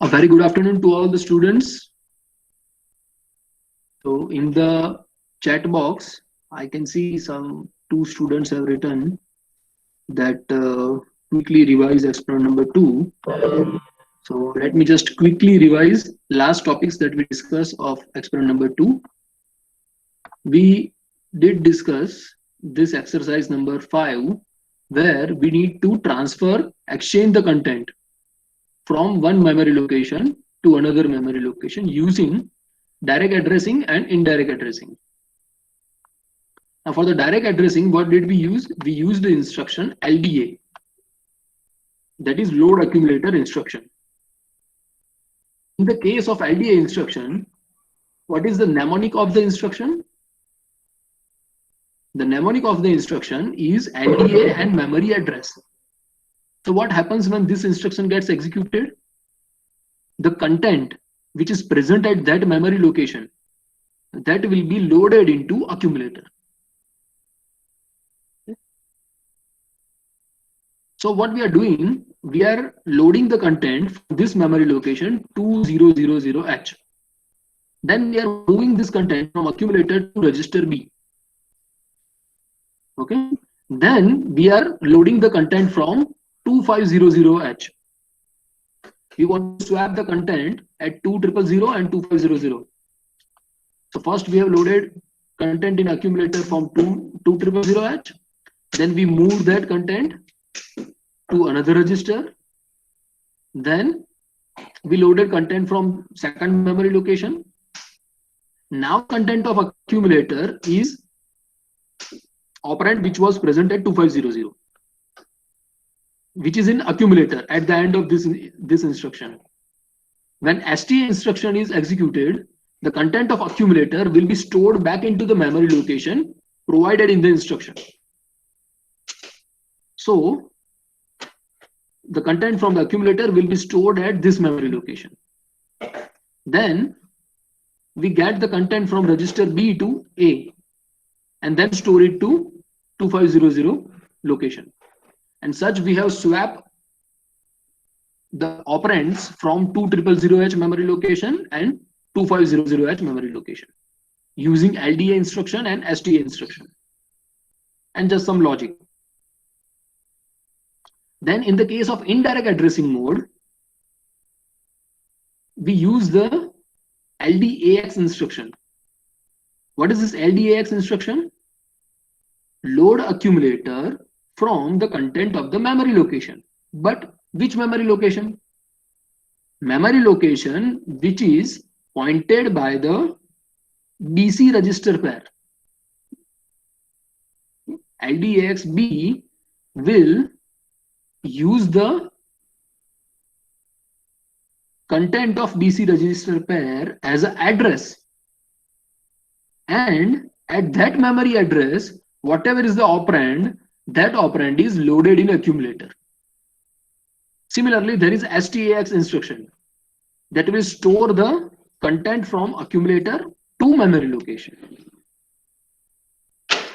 A very good afternoon to all the students. So in the chat box, I can see some two students have written that quickly revise experiment number 2. So let me just quickly revise last topics that we discussed of experiment number 2. We did discuss this exercise number 5, where we need to exchange the content from one memory location to another memory location using direct addressing and indirect addressing. Now for the direct addressing, what did we use? We used the instruction LDA, that is load accumulator instruction. In the case of LDA instruction, what is the mnemonic of the instruction? The mnemonic of the instruction is LDA and memory address. So what happens when this instruction gets executed? The content which is present at that memory location, that will be loaded into accumulator. So what we are doing, we are loading the content from this memory location 2000H. Then we are moving this content from accumulator to register B. Okay. Then we are loading the content from 2500H. We want to swap the content at 2000 and 2500. So first we have loaded content in accumulator from 2000H. Then we move that content to another register. Then we loaded content from second memory location. Now content of accumulator is operand which was present at 2500, which is in accumulator at the end of this instruction. When STA instruction is executed, the content of accumulator will be stored back into the memory location provided in the instruction. So the content from the accumulator will be stored at this memory location. Then we get the content from register B to A and then store it to 2500 location. And such we have swapped the operands from 2000H memory location and 2500H memory location using LDA instruction and STA instruction and just some logic. Then in the case of indirect addressing mode, we use the LDAX instruction. What is this LDAX instruction? Load accumulator from the content of the memory location. But which memory location? Memory location which is pointed by the BC register pair. LDAX-B will use the content of BC register pair as an address, and at that memory address, whatever is the operand, that operand is loaded in accumulator. Similarly, there is STAX instruction that will store the content from accumulator to memory location.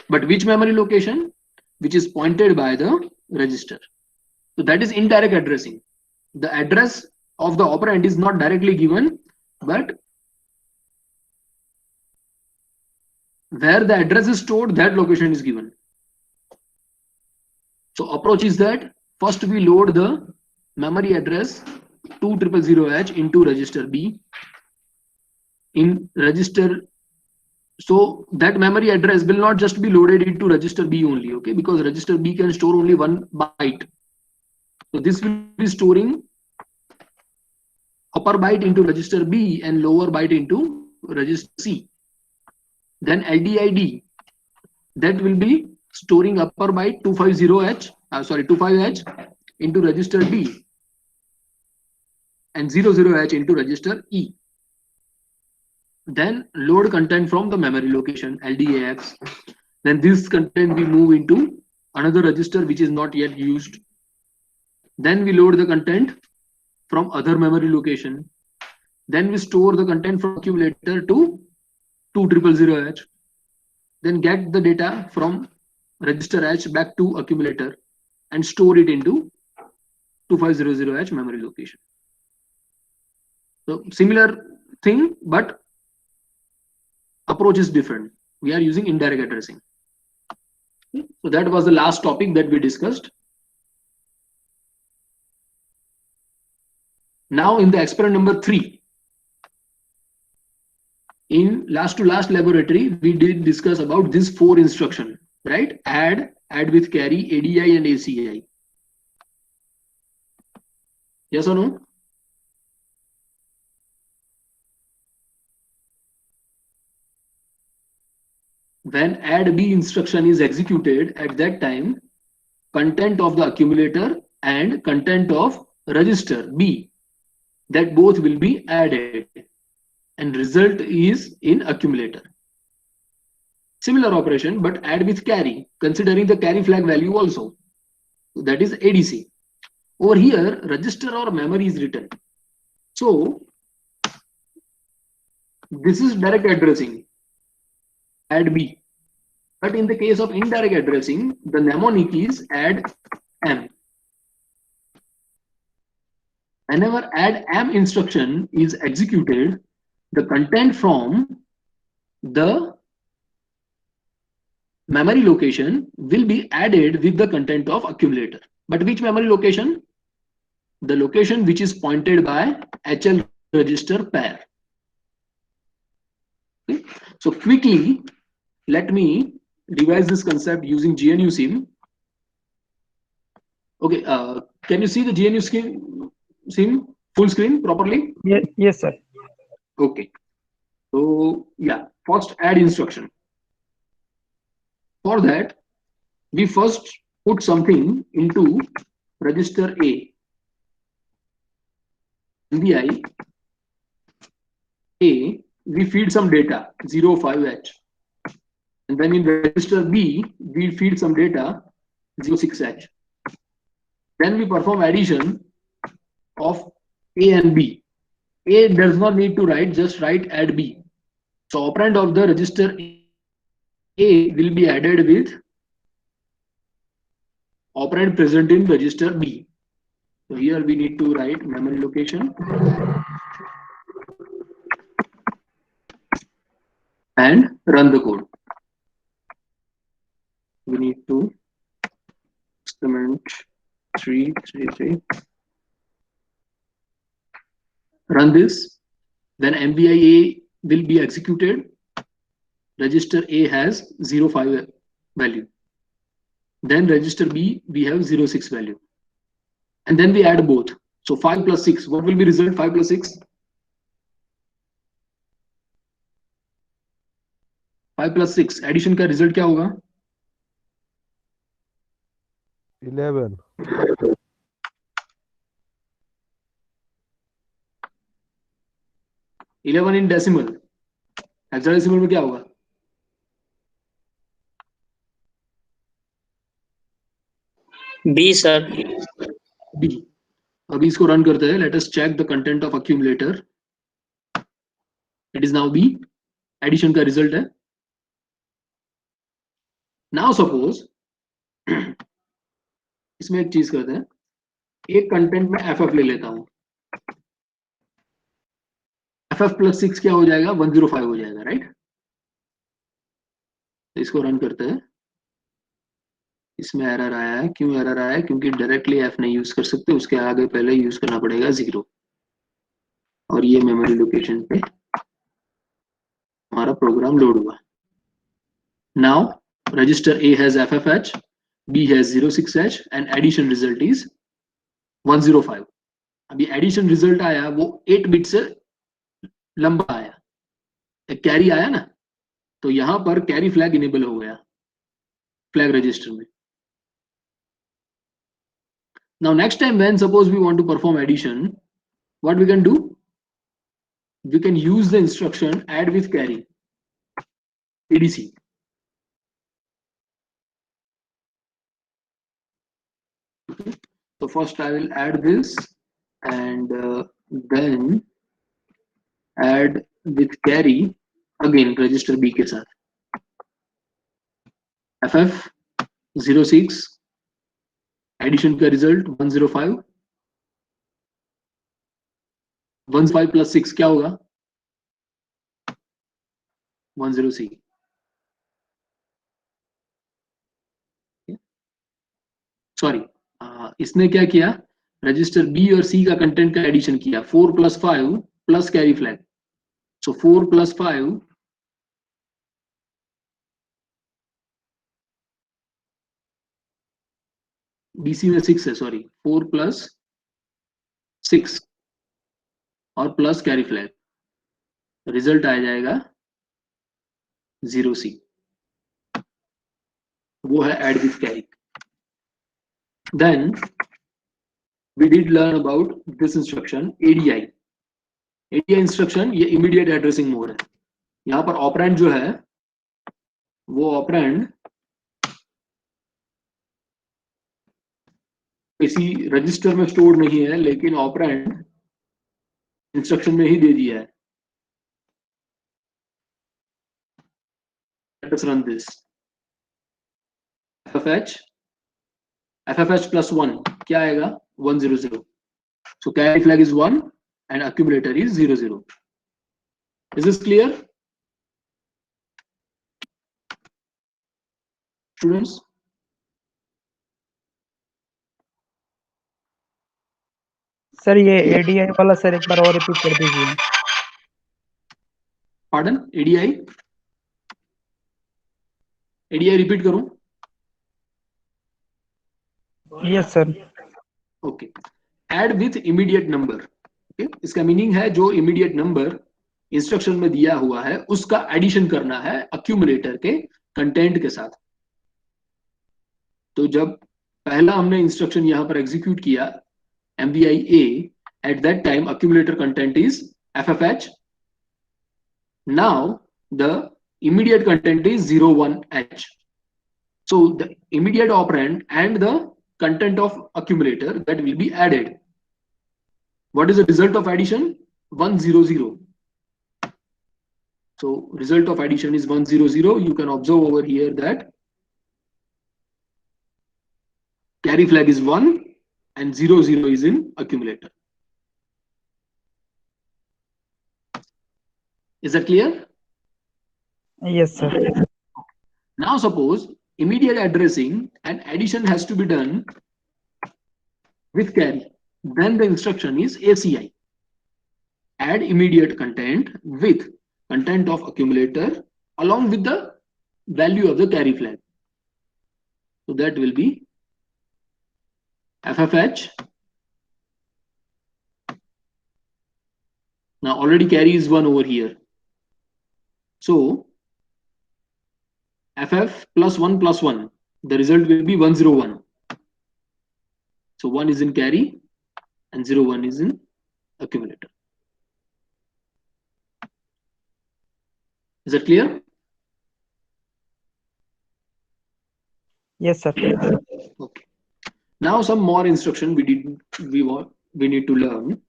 But which memory location? Which is pointed by the register. So that is indirect addressing. The address of the operand is not directly given, but where the address is stored, that location is given. So approach is that first we load the memory address 2000H into register B. In register, so that memory address will not just be loaded into register B only, okay? Because register B can store only 1 byte. So this will be storing upper byte into register B and lower byte into register C. Then LDID, that will be storing upper byte 25H into register D and 00H into register E. Then load content from the memory location LDAX. Then this content we move into another register which is not yet used. Then we load the content from other memory location. Then we store the content from accumulator to 2000H. Then get the data from register H back to accumulator and store it into 2500H memory location. So similar thing, but approach is different. We are using indirect addressing. So that was the last topic that we discussed. Now in the experiment number 3, in last to last laboratory, we did discuss about this 4 instruction, right? Add with carry, ADI and ACI. Yes or no? When add B instruction is executed, at that time, content of the accumulator and content of register B, that both will be added, and result is in accumulator. Similar operation, but add with carry, considering the carry flag value also. So that is ADC. Over here, register or memory is written. So this is direct addressing, add B. But in the case of indirect addressing, the mnemonic is add M. Whenever add M instruction is executed, the content from the memory location will be added with the content of accumulator. But which memory location? The location which is pointed by HL register pair. Okay. So quickly, let me revise this concept using GNU SIM. Okay, can you see the GNU SIM full screen properly? Yes, sir. Okay. So yeah, first add instruction. For that, we first put something into register A. NVI A, we feed some data 05H, and then in register B, we feed some data 06H. Then we perform addition of A and B. A does not need to write, just write add B. So operand of the register A will be added with operand present in register B. So here we need to write memory location and run the code. We need to experiment 333. Run this. Then MVIA will be executed. Register A has 05 value. Then register B, we have 06 value. And then we add both. So 5 plus 6, what will be result? 5 plus 6? 5 plus 6, addition का result क्या होगा? 11. 11 in decimal. Hexadecimal में क्या होगा? B, sir. B. अभी इसको run करते हैं. Let us check the content of accumulator. It is now B. Addition का result है. Now suppose इसमें एक चीज करते हैं. एक कंटेंट में FF ले लेता हूं. FF plus 6 क्या हो जाएगा? 105 हो जाएगा, राइट? तो इसको रन करते हैं. इसमें एरर आया है. क्यों एरर आया है? क्योंकि डायरेक्टली F नहीं यूज कर सकते, उसके आगे पहले यूज करना पड़ेगा 0. और ये मेमोरी लोकेशन पे हमारा प्रोग्राम लोड हुआ. Now register A has FFH, B has 06H and addition result is 105. अभी एडिशन रिजल्ट आया वो 8 बिट से लंबा आया, एक कैरी आया ना, तो यहां पर कैरी फ्लैग इनेबल हो गया फ्लैग रजिस्टर में. Now next time when suppose we want to perform addition, what we can do? We can use the instruction add with carry, ADC. Okay. So first I will add this and then add with carry again register B के साथ. FF 06, addition का result 105. 105 plus 6 क्या होगा? 10C. Sorry, इसने क्या किया? Register B और सी का कंटेंट का एडिशन किया. 4 plus 5 plus carry flag. So 4 plus 5 BC में 6 है, सॉरी 4 plus 6 और प्लस कैरी फ्लैग, रिजल्ट आ जाएगा 0C. वो है add with carry. Then we did learn about this instruction ADI. ADI instruction ये इमीडिएट एड्रेसिंग मोड है. यहाँ पर ऑपरेंड जो है वो ऑपरेंड किसी रजिस्टर में स्टोर नहीं है, लेकिन ऑपरेंड इंस्ट्रक्शन में ही दे दिया है. Let's run this. FFH plus 1 क्या आएगा? 100. So carry flag is 1 and accumulator is 00. Is this clear, students? Sir ये एडीआई वाला सर एक बार और रिपीट कर दीजिए. Pardon? ADI? ADI रिपीट करूं? Yes sir. Okay. Add with immediate number. Okay, इसका मीनिंग है जो इमीडिएट नंबर इंस्ट्रक्शन में दिया हुआ है उसका एडिशन करना है अक्यूमुलेटर के कंटेंट के साथ. तो जब पहला हमने इंस्ट्रक्शन यहां पर एग्जीक्यूट किया MVI A, at that time accumulator content is FFH. Now the immediate content is 01H. So the immediate operand and the content of accumulator that will be added. What is the result of addition? 100. So result of addition is 100. You can observe over here that carry flag is 1 and 00 is in accumulator. Is that clear? Yes sir. Now suppose immediate addressing and addition has to be done with carry. Then the instruction is ACI. Add immediate content with content of accumulator along with the value of the carry flag. So that will be FFH. Now already carry is 1 over here. So FF plus 1 plus 1, the result will be 101. So 1 is in carry and 01 is in accumulator. Is that clear? Yes sir. Okay. Now some more instruction we need to learn.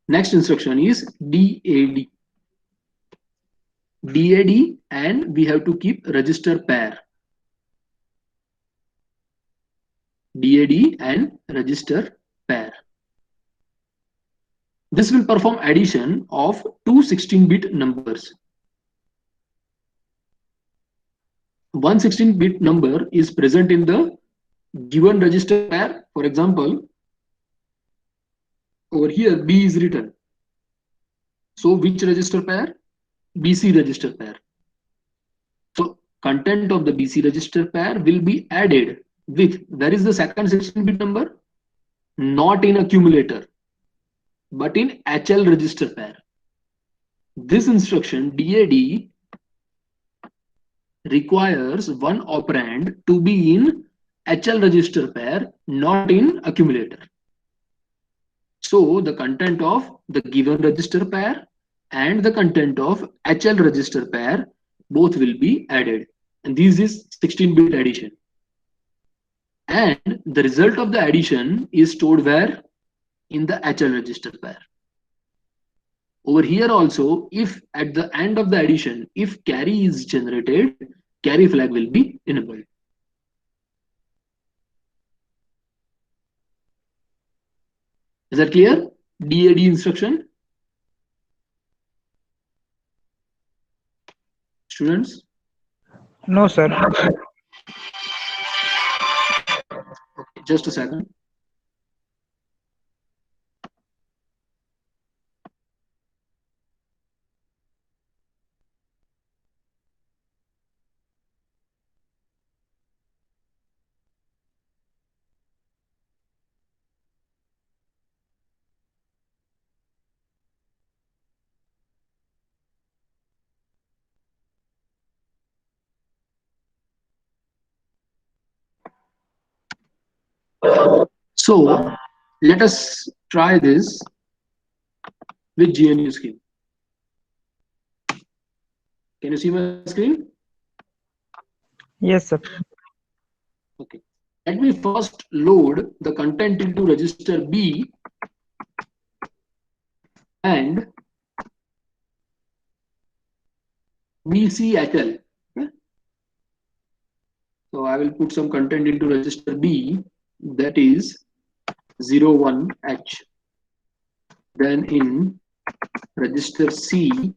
Next instruction is DAD. DAD, and we have to keep register pair. DAD and register pair. This will perform addition of two 16-bit numbers. One 16-bit number is present in the given register pair. For example, over here B is written. So which register pair? BC register pair. So content of the BC register pair will be added with, where is the second 16-bit number? Not in accumulator, but in HL register pair. This instruction DAD requires one operand to be in HL register pair, not in accumulator. So the content of the given register pair and the content of HL register pair both will be added, and this is 16-bit addition. And the result of the addition is stored where? In the HL register pair. Over here also, if at the end of the addition, if carry is generated, carry flag will be enabled. Is that clear? DAD instruction. Students? No, sir. Okay, just a second. So let us try this with GNU scheme. Can you see my screen? Yes, sir. Okay. Let me first load the content into register B and BCHL. Okay. So I will put some content into register B, that is 01H. Then in register C,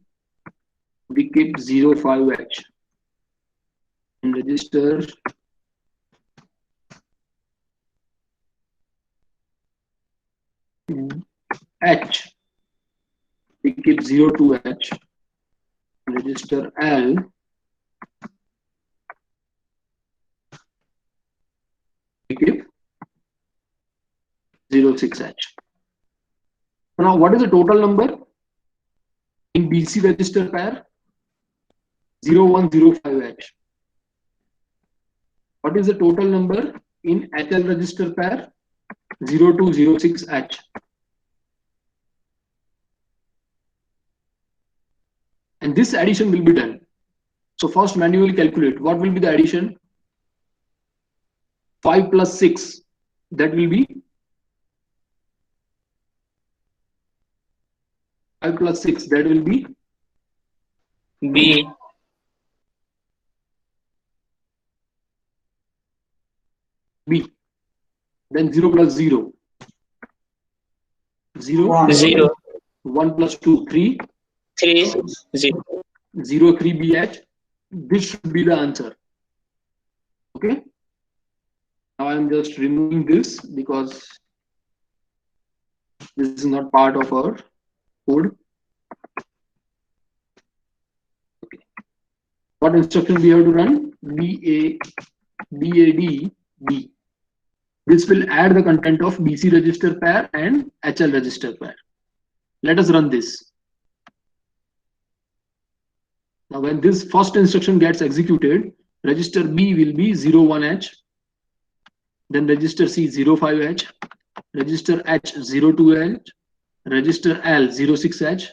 we keep 05H. In register H, we keep 02H. Register L, we keep 06H. Now, what is the total number in BC register pair? 0105H. What is the total number in HL register pair? 0206H. And this addition will be done. So first manually calculate what will be the addition. 5 plus 6, that will be 5 plus 6, that will be B. B. Then 0 plus 0. 0. 0. 1 plus 2, 3. 3. 0. 0, 3 BH. This should be the answer. Okay. Now I am just removing this because this is not part of our code. Okay. What instruction we have to run? BAD B. This will add the content of BC register pair and HL register pair. Let us run this. Now when this first instruction gets executed, register B will be 01H, then register C 05H, register H 02H, register L 06H,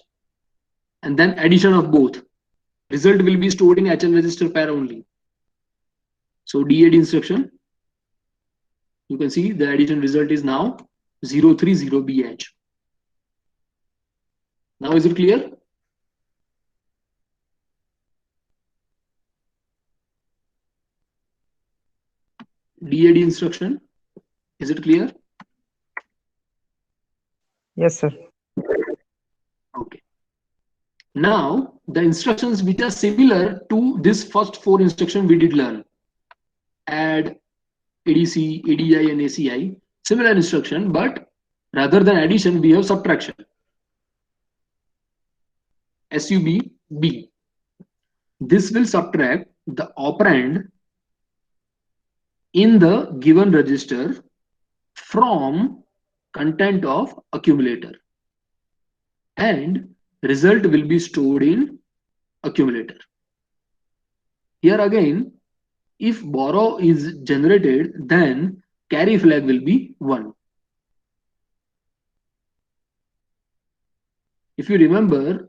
and then addition of both. Result will be stored in HL register pair only. So DAD instruction, you can see the addition result is now 030BH. Now is it clear? DAD instruction, is it clear? Yes, sir. Okay. Now the instructions which are similar to this first 4 instructions we did learn. Add, ADC, ADI and ACI, similar instruction, but rather than addition we have subtraction. SUB B. This will subtract the operand in the given register from content of accumulator, and result will be stored in accumulator. Here again, if borrow is generated, then carry flag will be 1. If you remember,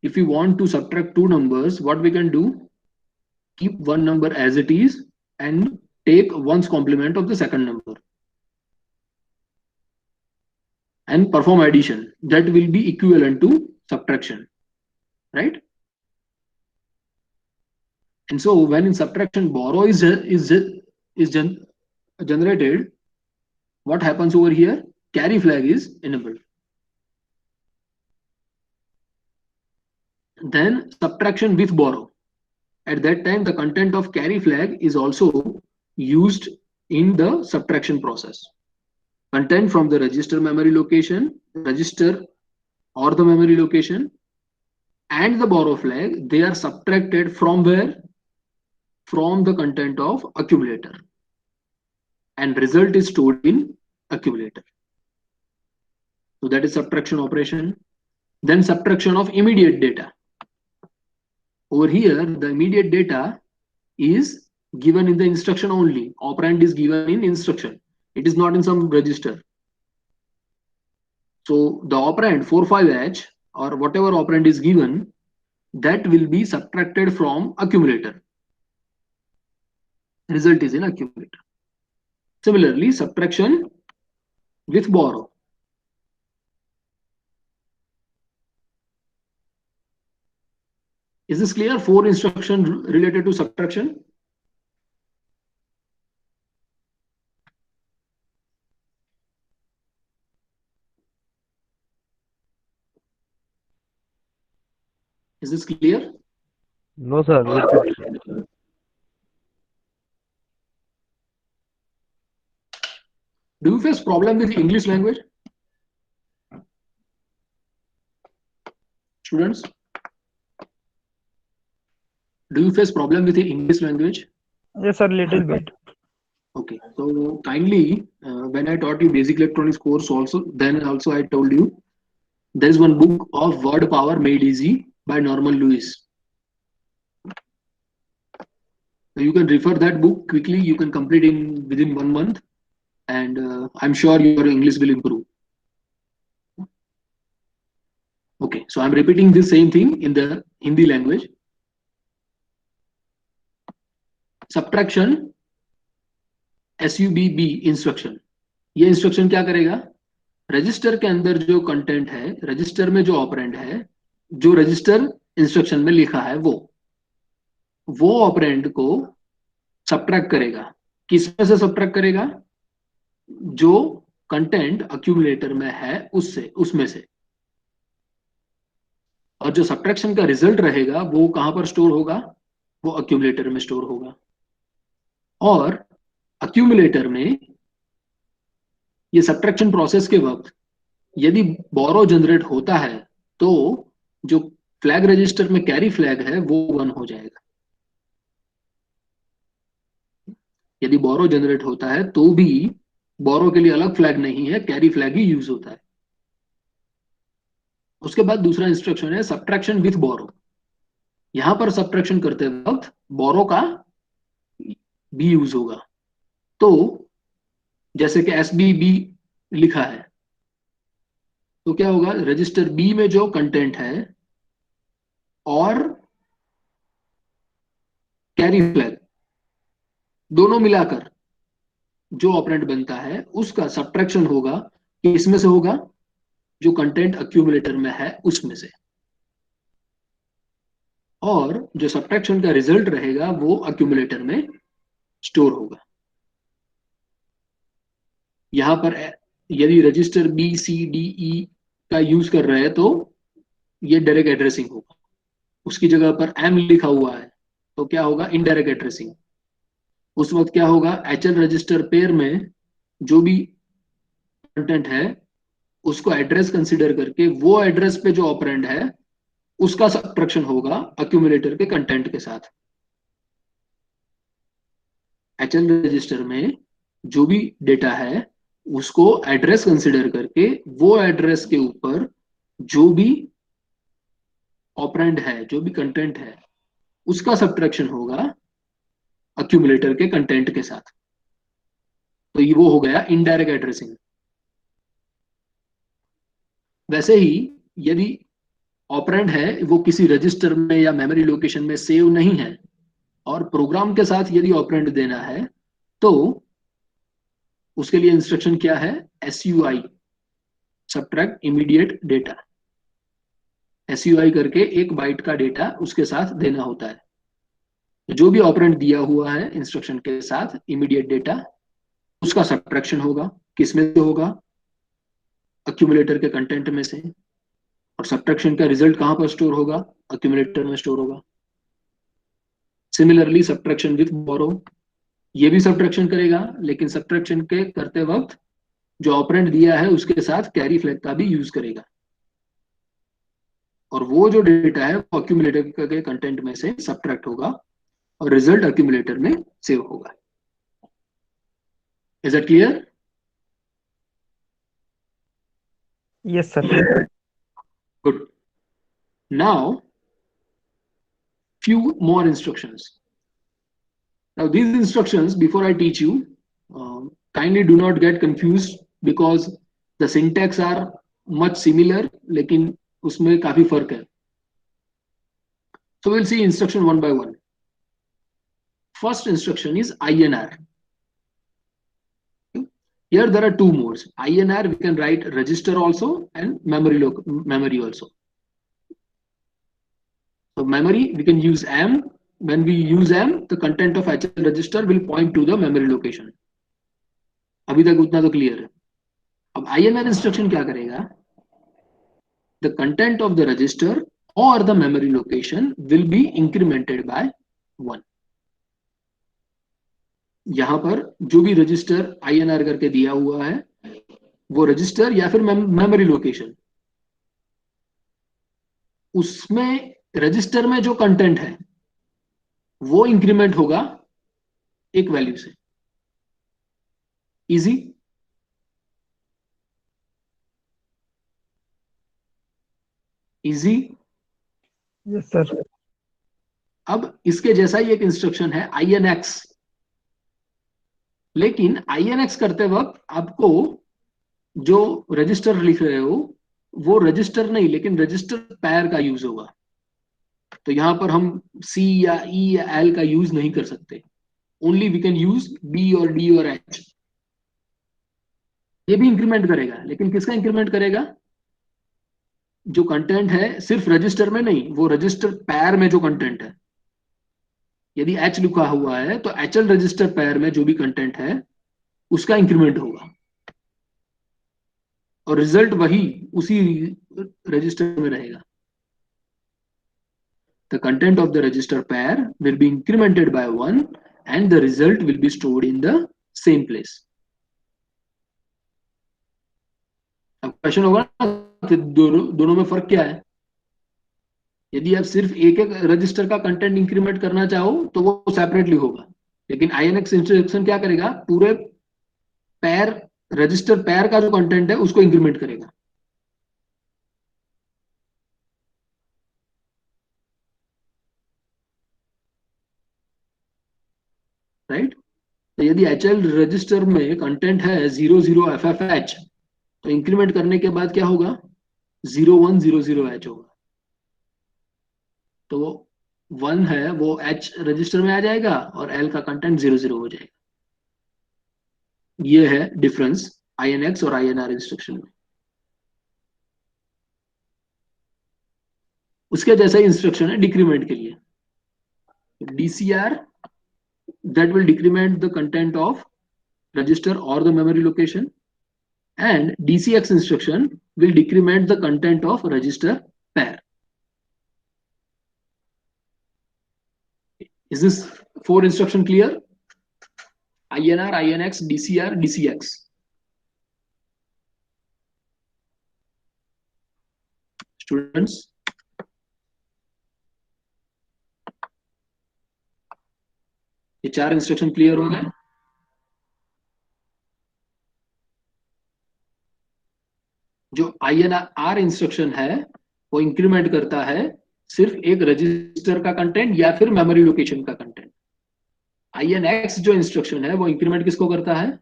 if you want to subtract 2 numbers, what we can do? Keep one number as it is and take 1's complement of the second number and perform addition. That will be equivalent to subtraction, right? And so when in subtraction borrow is generated, what happens over here? carry flag is enabled. Then subtraction with borrow. At that time, the content of carry flag is also used in the subtraction process. Content from the register memory location, register or the memory location, and the borrow flag, they are subtracted from where? From the content of accumulator. And result is stored in accumulator. So that is subtraction operation. Then subtraction of immediate data. Over here, the immediate data is given in the instruction only. Operand is given in instruction. It is not in some register. So the operand 45H or whatever operand is given, that will be subtracted from accumulator. Result is in accumulator. Similarly, subtraction with borrow. Is this clear? 4 instructions related to subtraction. Is this clear? No, sir. Repeat. Do you face problem with English language? Students? Do you face problem with the English language? Yes, sir, little bit. Okay, so kindly, when I taught you basic electronics course also, then also I told you, there is one book of Word Power Made Easy by Norman Lewis. So you can refer that book quickly, you can complete within 1 month, and I'm sure your English will improve. Okay, so I'm repeating the same thing in the Hindi language. Subtraction SUBB instruction. ये instruction क्या करेगा? Register के अंदर जो content है, register में जो operand है, जो रजिस्टर इंस्ट्रक्शन में लिखा है, वो ऑपरेंड को सब्ट्रैक्ट करेगा. किस में से सब्ट्रैक्ट करेगा? जो कंटेंट अक्यूमुलेटर में है उसमें से. और जो सब्ट्रैक्शन का रिजल्ट रहेगा वो कहां पर स्टोर होगा? वो अक्यूमुलेटर में स्टोर होगा. और अक्यूमुलेटर में ये सब्ट्रैक्शन प्रोसेस के वक्त यदि बोरो जनरेट होता है तो जो फ्लैग रजिस्टर में कैरी फ्लैग है वो 1 हो जाएगा. यदि बोरो जनरेट होता है तो भी बोरो के लिए अलग फ्लैग नहीं है, कैरी फ्लैग ही यूज होता है. उसके बाद दूसरा इंस्ट्रक्शन है सब्ट्रैक्शन विथ बोरो. यहां पर सब्ट्रैक्शन करते वक्त बोरो का भी यूज होगा. तो जैसे कि SBB लिखा है तो क्या होगा? रजिस्टर बी में जो कंटेंट है और कैरी फ्लैग दोनों मिलाकर जो ऑपरेंड बनता है उसका सब्ट्रैक्शन होगा. किसमें से होगा? जो कंटेंट अक्यूमुलेटर में है उसमें से. और जो सब्ट्रैक्शन का रिजल्ट रहेगा वो अक्यूमुलेटर में स्टोर होगा. यहां पर यदि रजिस्टर BCDE का यूज कर रहे हैं तो ये डायरेक्ट एड्रेसिंग होगा. उसकी जगह पर M लिखा हुआ है तो क्या होगा? Indirect addressing. उस वक्त क्या होगा? HL रजिस्टर पेयर में जो भी कंटेंट है उसको एड्रेस कंसीडर करके वो एड्रेस पे जो ऑपरेंड है उसका सब्ट्रैक्शन होगा अक्यूमुलेटर के कंटेंट के साथ. HL रजिस्टर में जो भी डेटा है उसको एड्रेस कंसीडर करके वो एड्रेस के ऊपर जो भी ऑपरेंड है, जो भी कंटेंट है, उसका सब्ट्रैक्शन होगा अक्यूमुलेटर के कंटेंट के साथ. तो ये वो हो गया इनडायरेक्ट एड्रेसिंग. वैसे ही यदि ऑपरेंड है वो किसी रजिस्टर में या मेमोरी लोकेशन में सेव नहीं है और प्रोग्राम के साथ यदि ऑपरेंड देना है तो उसके लिए इंस्ट्रक्शन क्या है? SUI subtract immediate data. SUI करके 1 बाइट का डेटा उसके साथ देना होता है. जो भी ऑपरेंड दिया हुआ है इंस्ट्रक्शन के साथ इमीडिएट डेटा, उसका सब्ट्रैक्शन होगा. किसमें से होगा? अक्यूमुलेटर के कंटेंट में से, और सब्ट्रैक्शन का रिजल्ट कहां पर स्टोर होगा? अक्यूमुलेटर में स्टोर होगा। सिमिलरली सब्ट्रैक्शन विथ बोरो, ये भी सब्ट्रैक्शन करेगा, लेकिन सब्ट्रैक्शन के करते वक्त जो ऑपरेंड दिया है उसके साथ कैरी फ्लैग का भी यूज करेगा, और वो जो डेटा है वो अक्यूमुलेटर के कंटेंट में से सब्ट्रैक्ट होगा और रिजल्ट अक्यूमुलेटर में सेव होगा। Is it clear? Yes sir. Good. Now, few more instructions. Now, these instructions, before I teach you, kindly do not get confused because the syntax are much similar, लेकिन उसमें काफी फर्क है. So we'll see instruction one by one. First instruction is INR. Here there are two modes. INR we can write register also and memory also. So memory we can use M. When we use M, the content of HL register will point to the memory location. अभी तक उतना तो clear है. अब INR instruction क्या करेगा? The content of the register or the memory location will be incremented by 1. यहां पर जो भी रजिस्टर INR करके दिया हुआ है वो रजिस्टर या फिर मेमोरी लोकेशन, उसमें रजिस्टर में जो कंटेंट है वो इंक्रीमेंट होगा एक वैल्यू से. इजी? इजी? Yes sir. अब इसके जैसा ही एक इंस्ट्रक्शन है INX, लेकिन INX करते वक्त आपको जो रजिस्टर लिख रहे हो वो रजिस्टर नहीं लेकिन रजिस्टर पैर का यूज होगा. तो यहां पर हम C या E या L का यूज नहीं कर सकते. Only we can use B और D और H. ये भी इंक्रीमेंट करेगा, लेकिन किसका इंक्रीमेंट करेगा? जो कंटेंट है सिर्फ रजिस्टर में नहीं, वो रजिस्टर पैर में जो कंटेंट है. यदि H लिखा हुआ है तो HL रजिस्टर पैर में जो भी कंटेंट है उसका इंक्रीमेंट होगा, और रिजल्ट वही उसी रजिस्टर में रहेगा. The content of the register pair will be incremented by 1 and the result will be stored in the same place. अब क्वेश्चन होगा कि दोनों में फर्क क्या है? यदि आप सिर्फ एक एक रजिस्टर का कंटेंट इंक्रीमेंट करना चाहो तो वो सेपरेटली होगा, लेकिन INX इंस्ट्रक्शन क्या करेगा? पूरे पैर रजिस्टर पैर का जो कंटेंट है उसको इंक्रीमेंट करेगा. राइट? तो यदि HL रजिस्टर में कंटेंट है 00FFH, तो इंक्रीमेंट करने के बाद क्या होगा? 0100H होगा. तो 1 है वो H रजिस्टर में आ जाएगा और L का कंटेंट 00 हो जाएगा. ये है डिफरेंस INX और INR इंस्ट्रक्शन में. उसके जैसा ही इंस्ट्रक्शन है डिक्रीमेंट के लिए. DCR that will decrement the content of register or the memory location, and DCX instruction will decrement the content of register pair. Is this 4 instruction clear? INR, INX, DCR, DCX. Students, ये 4 instruction clear हो गए? जो INR instruction है वो increment करता है सिर्फ एक रजिस्टर का कंटेंट या फिर मेमोरी लोकेशन का कंटेंट. INX जो इंस्ट्रक्शन है वो इंक्रीमेंट किसको करता है?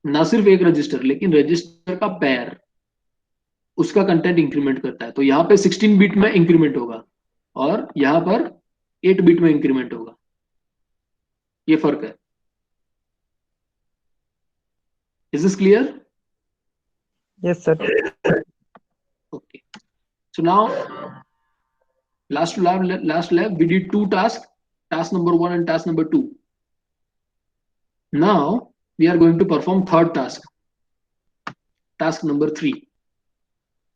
ना सिर्फ एक रजिस्टर लेकिन रजिस्टर का पैर, उसका कंटेंट इंक्रीमेंट करता है. तो यहाँ पे 16 बिट में इंक्रीमेंट होगा और यहाँ पर 8 बिट में इंक्रीमेंट होगा. ये फर्क है. Is this clear? Yes sir. Okay. So now, last lab, we did 2 tasks, task number 1 and task number 2. Now we are going to perform third task, task number 3.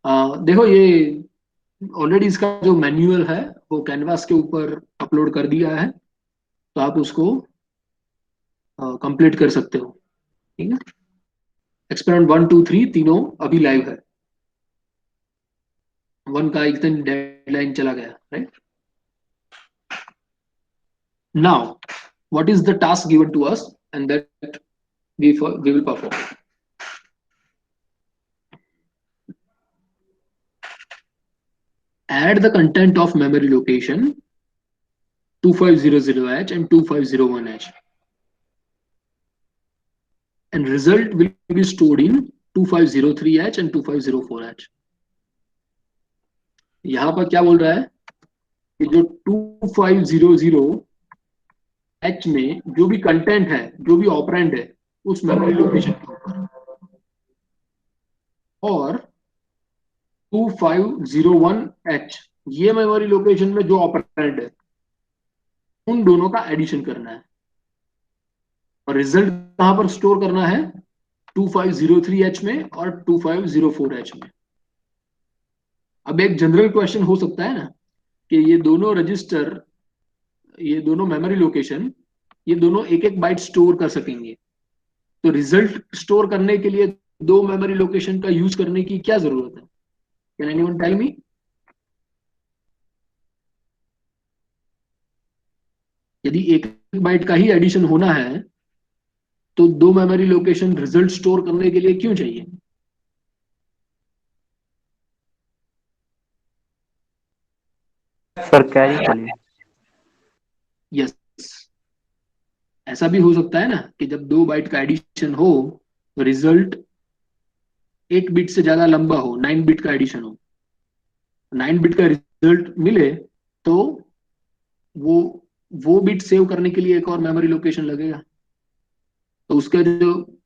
देखो ये ऑलरेडी इसका जो manual है वो कैनवास के ऊपर upload कर दिया है, तो आप उसको कंप्लीट कर सकते हो। ठीक है, एक्सपेरिमेंट 1 2 3 तीनों अभी लाइव है। 1 का एक दिन डेडलाइन चला गया, right. Now what is the task given to us and that we will perform. Add the content of memory location 2500H and 2501H, and result will be stored in 2503H and 2504H. यहां पर क्या बोल रहा है कि जो 2500H में जो भी कंटेंट है, जो भी ऑपरेंड है उस मेमोरी लोकेशन के ऊपर, और 2501H ये मेमोरी लोकेशन में जो ऑपरेंड है उन दोनों का एडिशन करना है, और रिजल्ट कहां पर स्टोर करना है, 2503H में और 2504H में। अब एक जनरल क्वेश्चन हो सकता है ना कि ये दोनों रजिस्टर, ये दोनों मेमोरी लोकेशन, ये दोनों एक एक बाइट स्टोर कर सकेंगे, तो रिजल्ट स्टोर करने के लिए दो मेमोरी लोकेशन का यूज करने की क्या जरूरत है? Can anyone tell me? यदि एक बाइट का ही एडिशन होना है तो दो मेमोरी लोकेशन रिजल्ट स्टोर करने के लिए क्यों चाहिए? सर कैरी के लिए। यस, ऐसा भी हो सकता है ना कि जब 2 बाइट का एडिशन हो तो रिजल्ट 8 बिट से ज्यादा लंबा हो, 9 बिट का एडिशन हो, 9 बिट का रिजल्ट मिले तो वो वो बिट सेव करने के लिए एक और मेमोरी लोकेशन लगेगा, तो उसके जो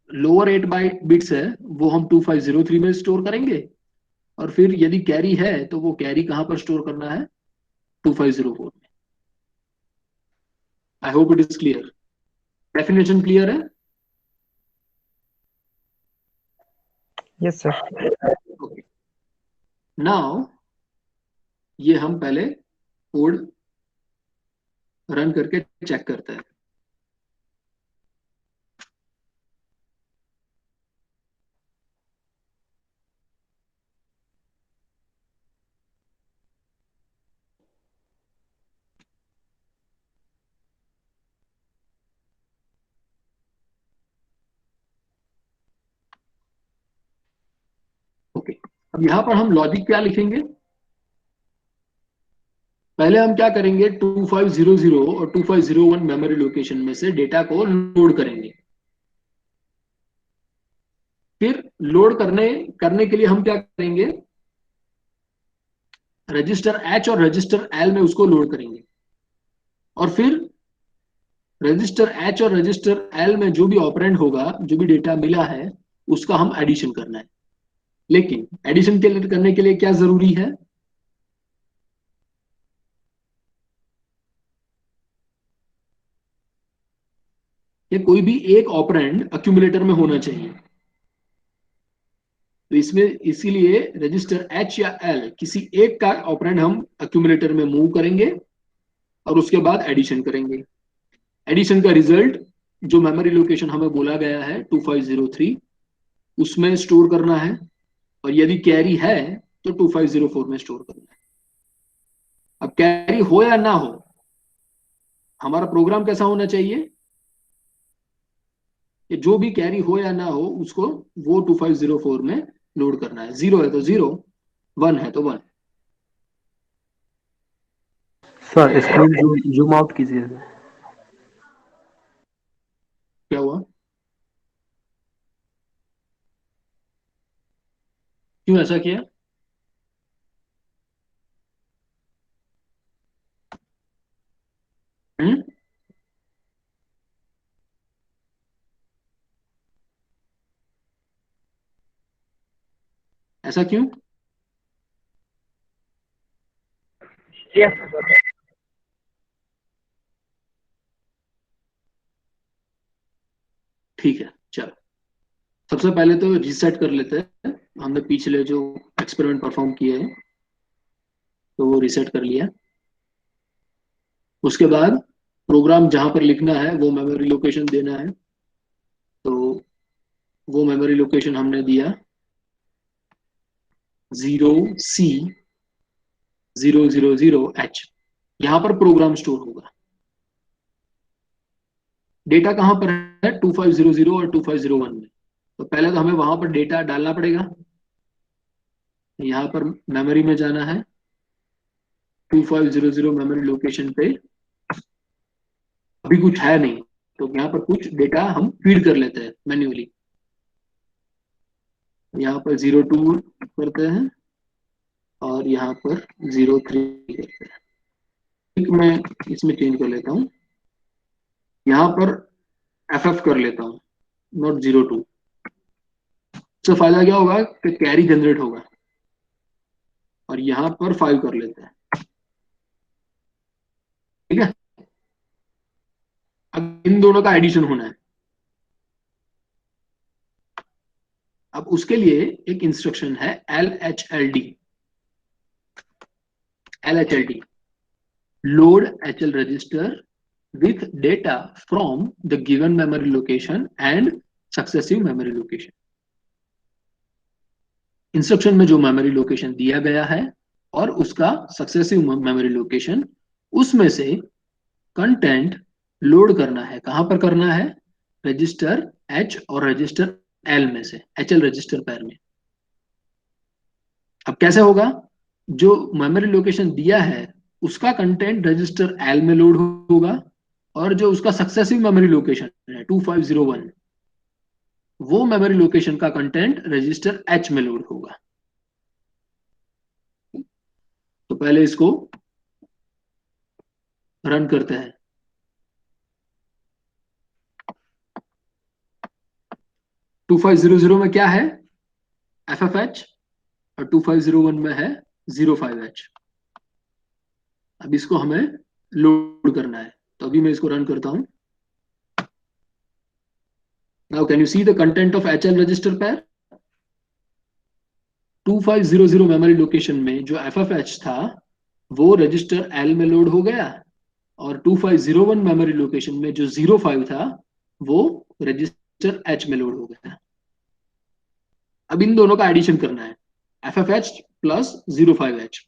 लोअर 8 बाइट बिट्स है वो हम 2503 में स्टोर करेंगे, और फिर यदि कैरी है तो वो कैरी कहां पर स्टोर करना है, 2504 में। I hope it is clear. Definition clear है? Yes sir. ओके, नाउ ये हम पहले कोड रन करके चेक करते हैं। ओके, अब यहां पर हम लॉजिक क्या लिखेंगे? पहले हम क्या करेंगे, 2500 और 2501 मेमोरी लोकेशन में से डेटा को लोड करेंगे। फिर लोड करने करने के लिए हम क्या करेंगे, रजिस्टर एच और रजिस्टर एल में उसको लोड करेंगे, और फिर रजिस्टर एच और रजिस्टर एल में जो भी ऑपरेंड होगा, जो भी डेटा मिला है उसका हम एडिशन करना है। लेकिन एडिशन करने के लिए क्या जरूरी है, कि कोई भी एक ऑपरेंड अक्यूमुलेटर में होना चाहिए। तो इसमें इसीलिए रजिस्टर एच या एल किसी एक का ऑपरेंड हम अक्यूमुलेटर में मूव करेंगे और उसके बाद एडिशन करेंगे। एडिशन का रिजल्ट जो मेमोरी लोकेशन हमें बोला गया है 2503 उसमें स्टोर करना है, और यदि कैरी है तो 2504 में स्टोर करना है। अब कैरी हो या ना हो, हमारा प्रोग्राम कैसा होना चाहिए कि जो भी कैरी हो या ना हो उसको वो 2504 में लोड करना है। 0 है तो 0, 1 है तो 1। सर स्क्रीन जूम आउट कीजिए। क्या हुआ? क्यों ऐसा किया? हम्म, ऐसा क्यों? ठीक है, चलो सबसे पहले तो रीसेट कर लेते हैं। हमने पिछले जो एक्सपेरिमेंट परफॉर्म किए हैं तो वो रिसेट कर लिया। उसके बाद प्रोग्राम जहां पर लिखना है वो मेमोरी लोकेशन देना है, तो वो मेमोरी लोकेशन हमने दिया 0C000H। यहां पर प्रोग्राम स्टोर होगा। डेटा कहां पर है 2500 और 2501 में, तो पहले तो हमें वहां पर डेटा डालना पड़ेगा। यहां पर मेमोरी में जाना है 2500 मेमोरी लोकेशन पे अभी कुछ है नहीं, तो यहाँ पर कुछ डेटा हम फीड कर लेते हैं मैन्युअली। यहाँ पर 02 करते हैं और यहाँ पर 03 करते हैं। एक मैं इसमें चेंज कर लेता हूँ, यहाँ पर FF कर लेता हूँ, नॉट 02। इससे फायदा क्या होगा कि कैरी जनरेट होगा। और यहाँ पर 5 कर लेते हैं, ठीक है। अब इन दोनों का एडिशन होना है। अब उसके लिए एक इंस्ट्रक्शन है LHLD। LHLD, load HL register with data from the given memory location and successive memory location। Instruction में जो मेमोरी लोकेशन दिया गया है और उसका सक्सेसिव मेमोरी लोकेशन, उसमें से कंटेंट लोड करना है। कहां पर करना है? रजिस्टर H और रजिस्टर L में से, HL रजिस्टर पैर में। अब कैसे होगा? जो मेमोरी लोकेशन दिया है उसका कंटेंट रजिस्टर L में लोड होगा, और जो उसका सक्सेसिव मेमोरी लोकेशन है 2501, वो मेमोरी लोकेशन का कंटेंट रजिस्टर H में लोड होगा। तो पहले इसको रन करते हैं। टू 2500 में क्या है? FFH, और 2501 में है 05H। अब इसको हमें लोड करना है, तो अभी मैं इसको रन करता हूं। Now can you see the content of HL register पैर? 2500 मेमोरी लोकेशन में जो FFH था वो रजिस्टर L में लोड हो गया, और 2501 मेमोरी लोकेशन में जो 05 था वो रजिस्टर H में लोड हो गया। अब इन दोनों का एडिशन करना है, FFH प्लस 05H।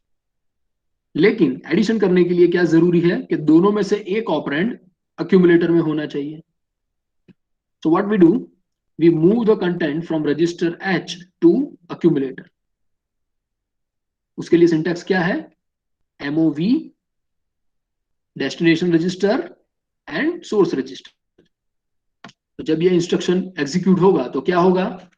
लेकिन एडिशन करने के लिए क्या जरूरी है कि दोनों में से एक ऑपरेंड अक्यूमुलेटर में होना चाहिए। So what we do, we move the content from register H to accumulator. उसके लिए सिंटैक्स क्या है? MOV destination register and source register. तो जब ये इंस्ट्रक्शन एग्जीक्यूट होगा तो क्या होगा?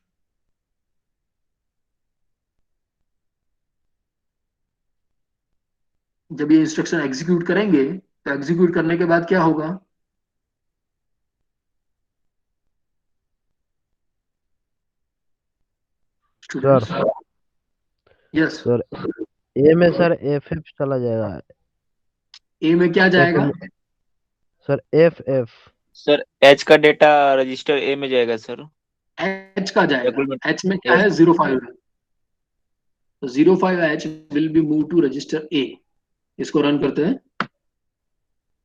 जब ये इंस्ट्रक्शन एग्जीक्यूट करेंगे तो एग्जीक्यूट करने के बाद क्या होगा? सर यस, सर ए में सर FF चला जाएगा। ए में क्या जाएगा? Sir FF। सर एच का डेटा रजिस्टर ए में जाएगा सर। H का जाएगा। Equipment- H में क्या है? 05 है, तो 05H will be move to register A। इसको रन करते हैं।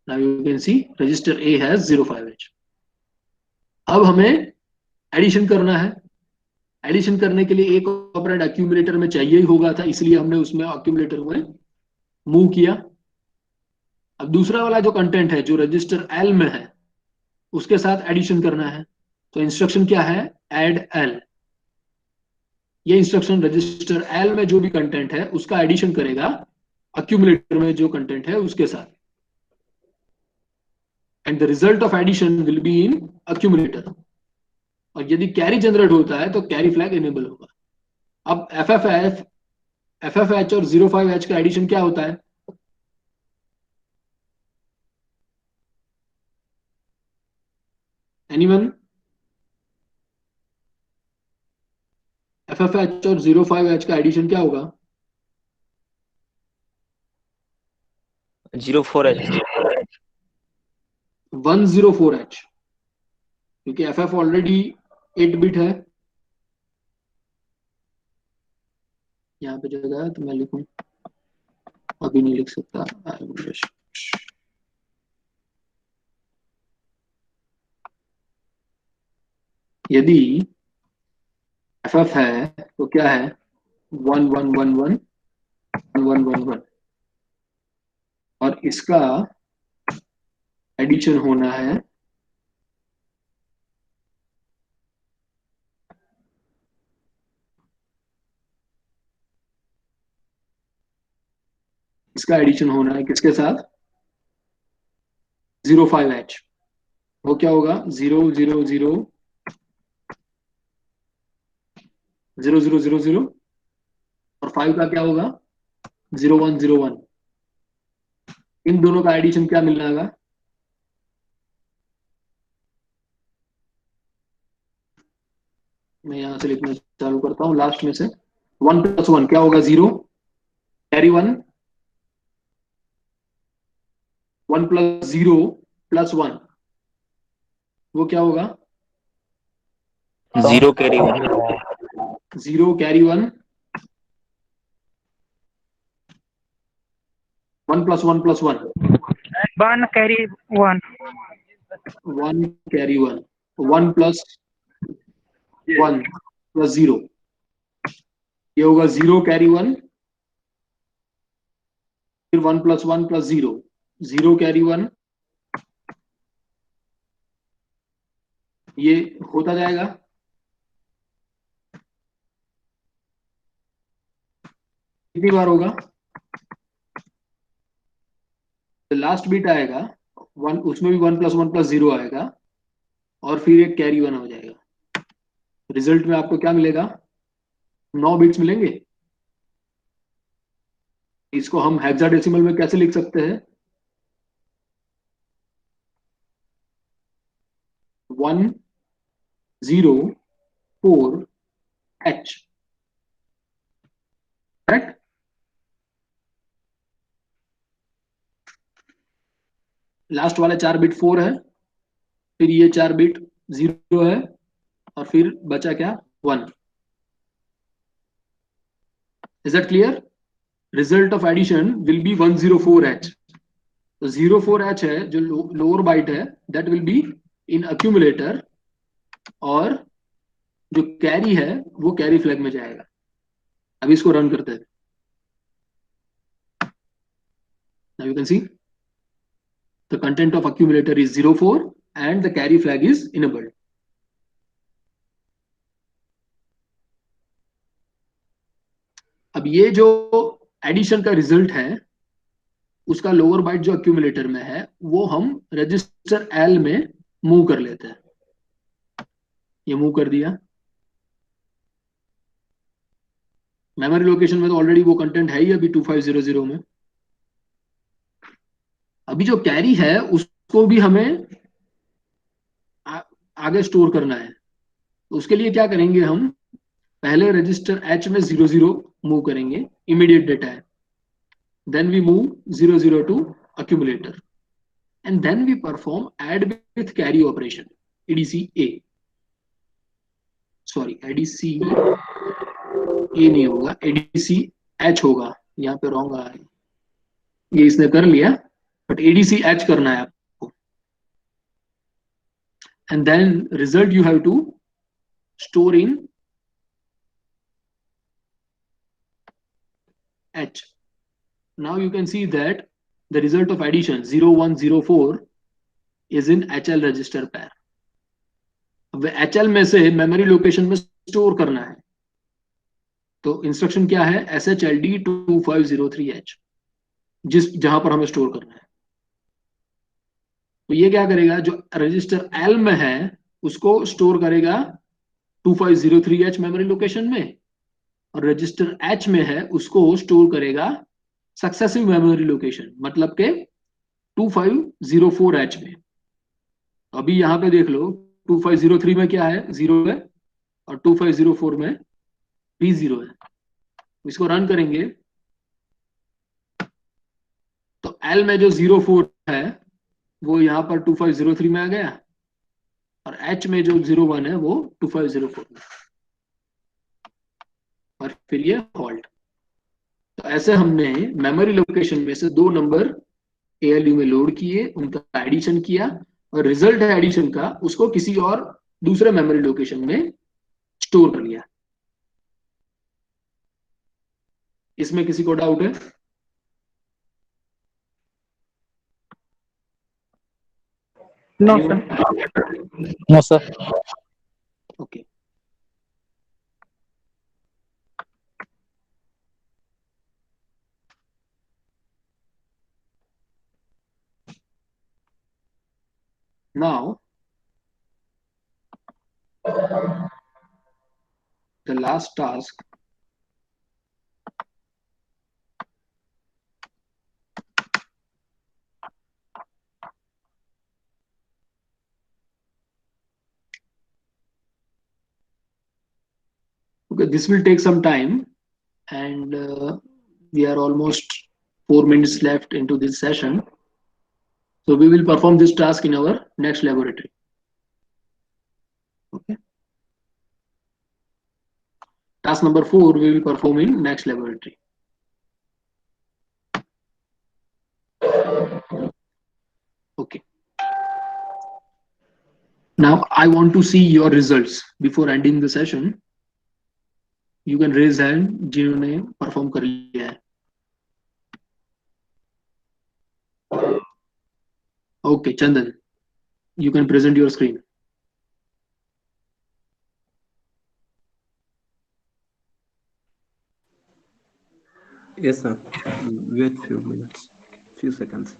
Now you can see register A has 05H। अब हमें एडिशन करना है। एडिशन करने के लिए एक ऑपरेंड अक्यूमुलेटर में चाहिए ही होगा था, इसलिए हमने उसमें अक्यूमुलेटर में मूव किया। अब दूसरा वाला जो कंटेंट है जो रजिस्टर L में है उसके साथ एडिशन करना है। तो इंस्ट्रक्शन क्या है? Add L। ये इंस्ट्रक्शन रजिस्टर L में जो भी कंटेंट है उसका एडिशन करेगा अक्यूमुलेटर में जो कंटेंट है उसके साथ, and the result of addition will be in accumulator. और यदि कैरी जनरेट होता है तो कैरी फ्लैग इनेबल होगा। अब FFH और 05H का एडिशन क्या होता है? एनीवन? FFH और 05H का एडिशन क्या होगा? 04H। 104H, क्योंकि FF ऑलरेडी 8 बिट है। यहाँ पे जगह है तो मैं लिखूं, अभी नहीं लिख सकता। यदि एफ एफ है तो क्या है, 1 1 1 1 1 1 1 और इसका एडिशन होना है किसके साथ, 05H। वो क्या होगा, 0 0 0 0 0 0 और 5 का क्या होगा, 0 1 0 1। इन दोनों का एडिशन क्या मिलना है, मैं यहां से लिखना चालू करता हूं लास्ट में से। 1 + 1 क्या होगा, 0, कैरी 1, 1 + 0 + 1 वो क्या होगा, 0 कैरी 1। 0 कैरी 1, 1 + 1 + 1, 1 carry 1, 1 कैरी 1, 1 + 1 + 0 ये होगा 0 कैरी 1, फिर 1 + 1 + 0, 0 कैरी 1, ये होता जाएगा। कितनी बार होगा, तो लास्ट बिट आएगा 1, उसमें भी 1 + 1 + 0 आएगा और फिर एक कैरी 1 हो जाएगा। रिजल्ट में आपको क्या मिलेगा, 9 बिट्स मिलेंगे। इसको हम हेक्साडेसिमल में कैसे लिख सकते हैं, 1 0 4H, करेक्ट। लास्ट वाले 4 बिट 4 है, फिर ये 4 बिट 0 है और फिर बचा क्या, 1। Is that clear. Result of addition will be 104H। तो 04H है जो लोअर बाइट है, that will be in accumulator, और जो कैरी है वो कैरी फ्लैग में जाएगा। अब इसको रन करते हैं। Now you can see the content of accumulator is 04 and the carry flag is enabled. अब ये जो एडिशन का रिजल्ट है उसका लोअर बाइट जो अक्यूमुलेटर में है वो हम रजिस्टर एल में मूव कर लेते हैं। ये मूव कर दिया, मेमोरी लोकेशन में तो ऑलरेडी वो कंटेंट है ही अभी 2500 में। अभी जो कैरी है उसको भी हमें आगे स्टोर करना है। तो उसके लिए क्या करेंगे, हम पहले रजिस्टर एच में 00 मूव करेंगे, इमीडिएट डेटा है। Then we move 00 to accumulator and then we perform add with carry operation, ADC-A, sorry ADC A नहीं होगा, ADC-H होगा, यहाँ पे रॉन्ग आ रहा है, ये इसने कर लिया, बट ADC-H करना है आपको। and then result you have to store in H. Now you can see that the result of addition 0104 is in HL register pair. अब HL में से मेमोरी लोकेशन में स्टोर करना है, तो इंस्ट्रक्शन क्या है, SHLD 2503H, जहां पर हमें स्टोर करना है। तो ये क्या करेगा, जो रजिस्टर L में है उसको स्टोर करेगा 2503H मेमोरी लोकेशन में, और रजिस्टर H में है उसको स्टोर करेगा सक्सेसिव मेमोरी लोकेशन, मतलब के 2504H में। अभी यहां पे देख लो 2503 में क्या है, 0 है, और 2504 में भी 0 है। इसको रन करेंगे तो L में जो 04 है वो यहां पर 2503 में आ गया, और H में जो 01 है वो 2504 में, और फिर ये हॉल्ट। ऐसे हमने मेमोरी लोकेशन में से 2 नंबर ALU में लोड किए, उनका एडिशन किया और रिजल्ट एडिशन का उसको किसी और दूसरे मेमोरी लोकेशन में स्टोर कर लिया। इसमें किसी को डाउट है? No Anyone? Sir. No sir. Okay. Now, the last task okay, this will take some time and we are almost 4 minutes left into this session. So we will perform this task in our next laboratory. Okay. Task number 4 we will perform in next laboratory. Okay. Now I want to see your results before ending the session. You can raise hand जिन्होंने perform कर लिया है. Okay, Chandan, you can present your screen. Yes, sir. Wait few minutes, few seconds.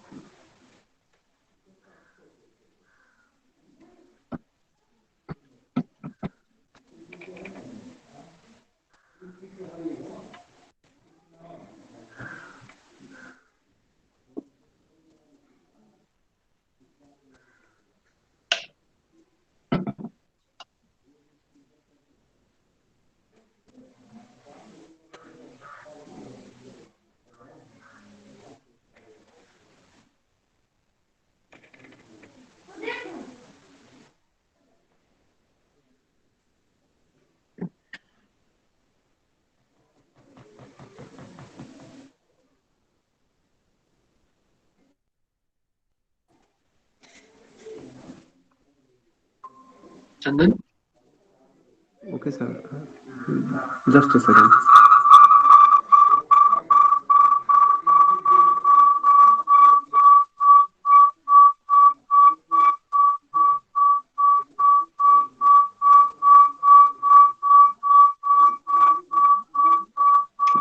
Chandan, Okay, sir. Just a second.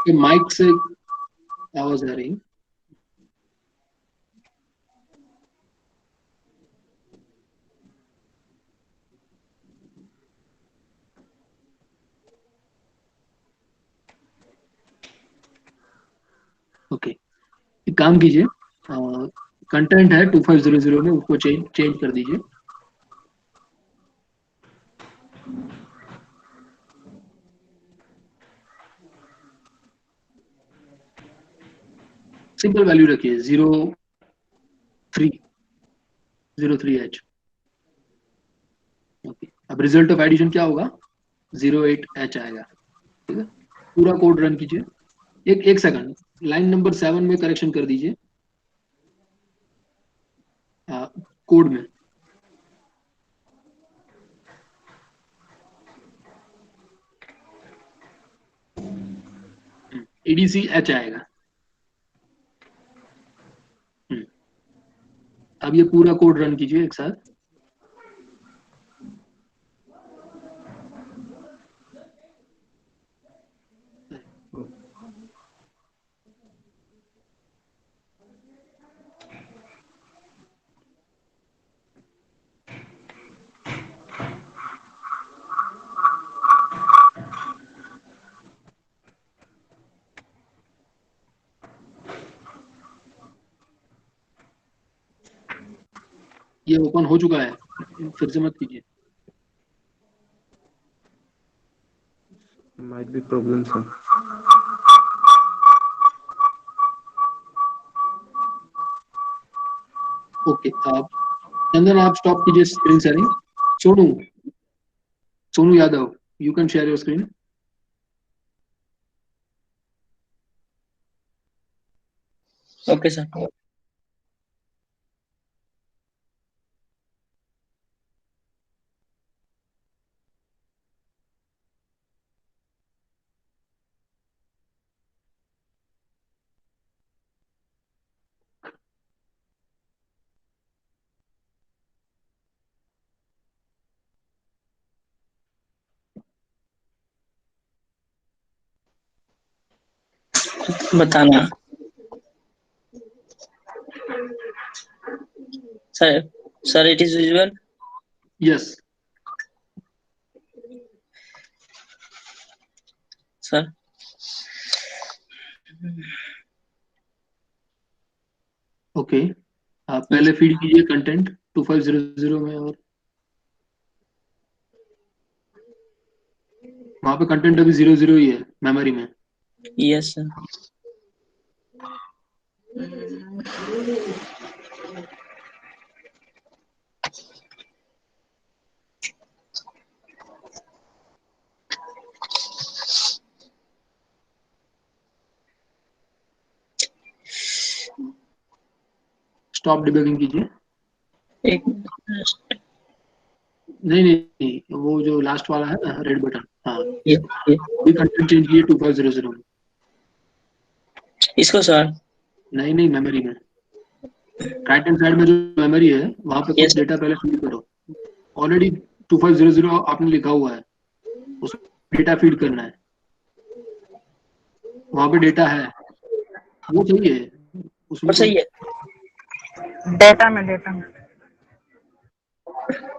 okay, mic से आवाज आ रही है. Okay, एक काम कीजिए, कंटेंट है 2500 में, उसको चेंज कर दीजिए. सिंपल वैल्यू रखिए 03H. ओके, अब रिजल्ट ऑफ एडिशन क्या होगा? 08H आएगा. ठीक है, पूरा कोड रन कीजिए. एक सेकंड, लाइन नंबर 7 में करेक्शन कर दीजिए कोड में. EDCH आएगा. अब ये पूरा कोड रन कीजिए एक साथ. ये ओपन हो चुका है, फिर से मत कीजिए. Might be problem, sir. Okay, आप चंदन आप स्टॉप कीजिए screen sharing. Sonu Yadav, you can share your screen. Okay, sir. बताना sir. Sir, it is visual. Yes. Sir. Okay, आप पहले फीड कीजिए कंटेंट 2500 में, और वहां पे कंटेंट अभी 00 ही है मेमोरी में। Yes, sir. स्टॉप डिबगिंग कीजिए। एक नहीं नहीं नहीं, वो जो लास्ट वाला है ना रेड बटन, हाँ, ये अभी कंटेंट चेंज कीजिए 2500 में। इसको सर। नहीं नहीं, मेमोरी में राइट हैंड साइड में जो मेमोरी है वहां पे कुछ Yes. डेटा पहले फीड करो। ऑलरेडी 2500 आपने लिखा हुआ है, उस डेटा फीड करना है, वहां पे डेटा है, वो सही है उसमें और सही है। डेटा में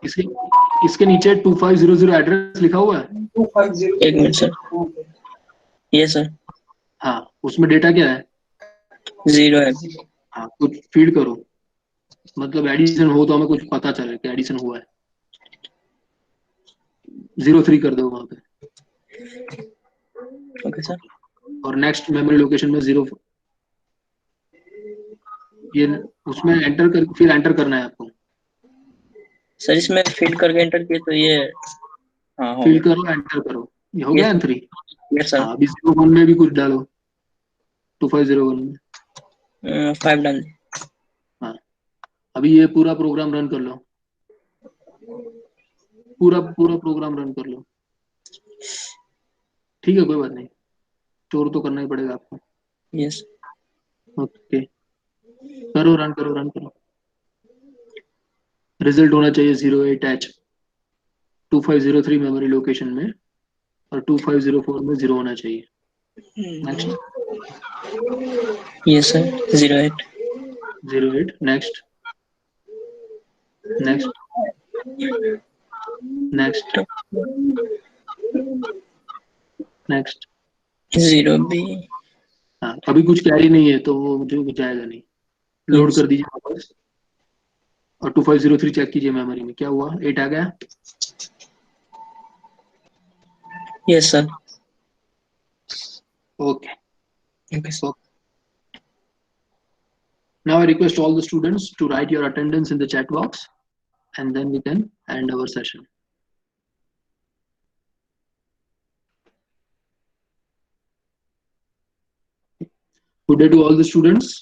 इसके इसके नीचे 2500 एड्रेस लिखा हुआ है। एक मिनट सर। ये सर हाँ, उसमें डेटा क्या है? 0 है। हाँ, कुछ फीड करो, मतलब एडिशन हो तो हमें कुछ पता चले कि एडिशन हुआ है। 03 कर दो वहां पे, ओके सर। और नेक्स्ट मेमोरी लोकेशन में 0, ये उसमें एंटर कर, फिर एंटर करना है आपको। सर इसमें फीड करके एंटर किए तो ये हाँ हो फिल गया। करो, एंटर करो, ये हो गया Yes. N3। Yes sir. हाँ, अभी 01 में भी कुछ डालो, 2501 में। 5 डाल दी। हाँ, अभी ये पूरा प्रोग्राम रन कर लो, पूरा पूरा प्रोग्राम रन कर लो। ठीक है, कोई बात नहीं, स्टोर तो करना ही पड़ेगा आपको। यस। ओके, करो, रन करो, रन करो। रिजल्ट होना चाहिए 08H 2503 मेमोरी लोकेशन में, और 2504 में 0 होना चाहिए। Next, yes sir 08। 08, next, next, next, next. 0 भी। हाँ, अभी कुछ कैरी नहीं है तो वो जो जाएगा नहीं। Load Yes. कर दीजिए वापस, और 2503 चेक कीजिए मेमोरी में क्या हुआ, 8 आ गया। Yes sir. Okay, Okay sir. now I request all the students to write your attendance in the chat box, and then we can end our session. Good day to all the students.